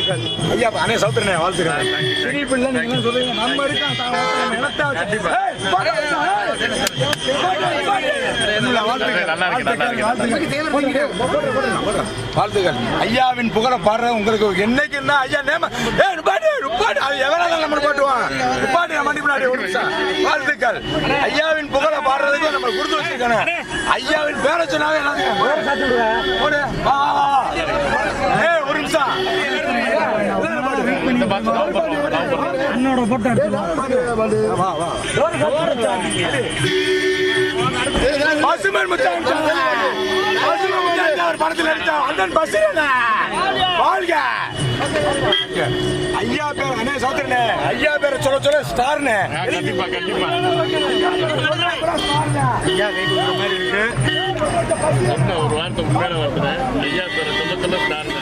வாழ்த்துக்கள் ஐயா. அண்ணே சௌத்ரனே வாழ்த்துக்கள். சினி பிள்ளை நீங்க என்ன சொல்றீங்க? நம்ம இருக்கோம் வாழ்த்துக்கள். ஐயாவின் புகழ பாடுற உங்களுக்கு என்னைக்கு என்ன ஐயா நேம நம்ம பாட்டுவான் வாழ்த்துக்கள். ஐயாவின் புகழ பாடுறதுக்கு நம்ம கொடுத்து வச்சிருக்காங்க. ஐயாவின் பேரை சொன்னாவே ஒரு நிமிஷம் என்னோட போட்டோ பசுமன் முத்தான் படத்தில் நடிச்சா அண்ணன் பசுமன் வாழ்க. ஐயா பேர் அண்ணே சௌத்ரனே ஐயா பேரை சொல்ல சொல்ல ஸ்டார்னே. கண்டிப்பா கண்டிப்பா ஐயா மாதிரி இருக்கு. ஒரு வார்த்தை மேல வருது ஐயா பேரை சொல்ல சொல்ல ஸ்டார்.